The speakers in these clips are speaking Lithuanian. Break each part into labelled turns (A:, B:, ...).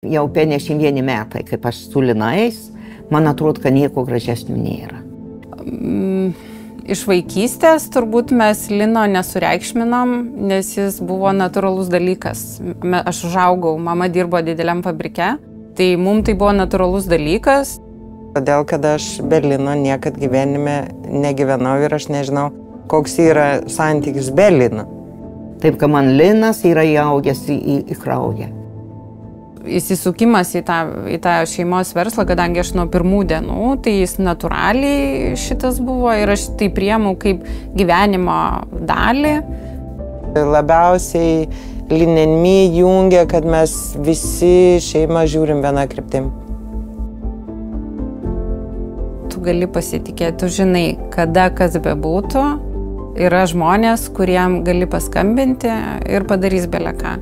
A: Jau 51 metai, kaip aš su linais, man atrodo, kad nieko gražesnio nėra.
B: Iš vaikystės turbūt mes lino nesureikšminom, nes jis buvo natūralus dalykas. Aš užaugau, mama dirbo dideliam fabrike, tai mums tai buvo natūralus dalykas.
C: Todėl, kad aš be lino niekad gyvenime negyvenau ir aš nežinau, koks yra santykis be lino.
A: Taip, kad man linas yra įaugęs į kraują.
B: Įsisukimas į tą šeimos verslą, kadangi aš nuo pirmų dienų, tai jis natūraliai šitas buvo ir aš tai priėmiau kaip gyvenimo dalį.
C: Labiausiai linenmi jungia, kad mes visi šeimą žiūrim vieną kryptim.
B: Tu gali pasitikėti, tu žinai, kada kas bebūtų, yra žmonės, kuriem gali paskambinti ir padarys beleką.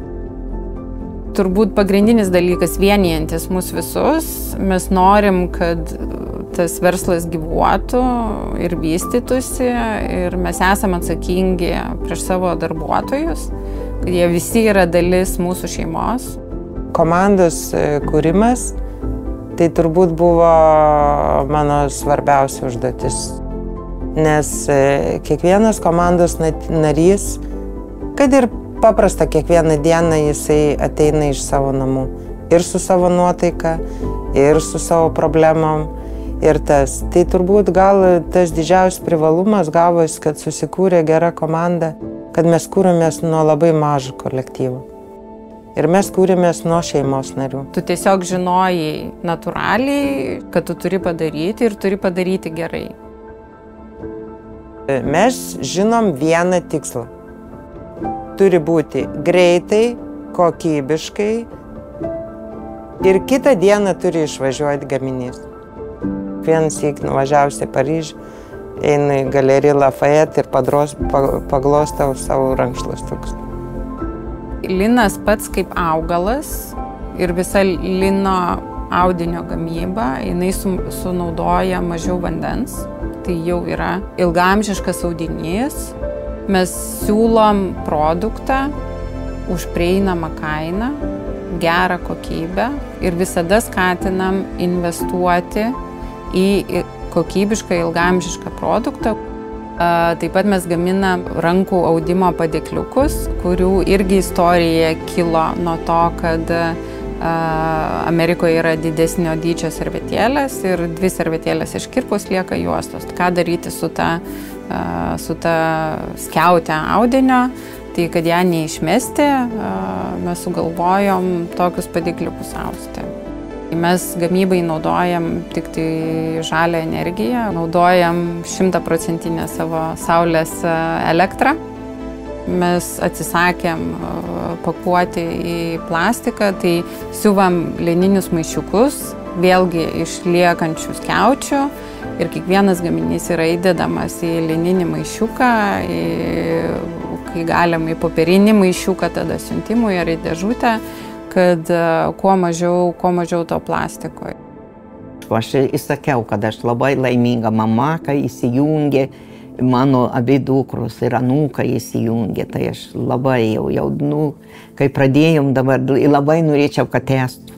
B: Turbūt pagrindinis dalykas vienijantis mus visus. Mes norim, kad tas verslas gyvuotų ir vystytųsi ir mes esame atsakingi prieš savo darbuotojus, kad jie visi yra dalis mūsų šeimos.
C: Komandos kūrimas tai turbūt buvo mano svarbiausia užduotis, nes kiekvienas komandos narys, kad ir paprasta kiekvieną dieną jisai ateina iš savo namų. Ir su savo nuotaika, ir su savo problemom, ir tas. Tai turbūt gal tas didžiausias privalumas gavosi, kad susikūrė gera komanda, kad mes kūrėmės nuo labai mažo kolektyvo. Ir mes kūrėmės nuo šeimos narių.
B: Tu tiesiog žinojai natūraliai, kad tu turi padaryti ir turi padaryti gerai.
C: Mes žinom vieną tikslą. Turi būti greitai, kokybiškai ir kitą dieną turi išvažiuoti gaminys. Vienas syk nuvažiavusi į Paryžių, einu į galeriją Lafayette ir paglostau savo rankšluostukus.
B: Linas pats kaip augalas ir visa lino audinio gamyba, jinai sunaudoja mažiau vandens. Tai jau yra ilgaamžiškas audinys. Mes siūlom produktą už prieinamą kainą, gerą kokybę ir visada skatinam investuoti į kokybišką ilgaamžišką produktą. Taip pat mes gaminam rankų audimo padėkliukus, kurių irgi istorija kilo nuo to, kad Amerikoje yra didesnio dydžio servetėlės ir 2 servetėlės iškirpus lieka juostos. Ką daryti su ta skiaute audinio, tai kad ją neišmesti, mes sugalvojom tokius padėkliukus austi. Mes gamybai naudojam tik tai žalią energiją, naudojam 100% savo saulės elektrą. Mes atsisakėm pakuoti į plastiką, tai siuvam lininius maišiukus, vėlgi iš liekančių skiaučių ir kiekvienas gaminys yra įdedamas į lininį maišiuką, kai galim į popierinį maišiuką, tada siuntimui ar į dėžutę, kad kuo mažiau to plastiko.
A: Aš įsakiau, kad aš labai laiminga mama, kai įsijungė mano abi dukros ir anūkai įsijungė, tai aš labai jau, kai pradėjom dabar, labai norėčiau, kad tęstų.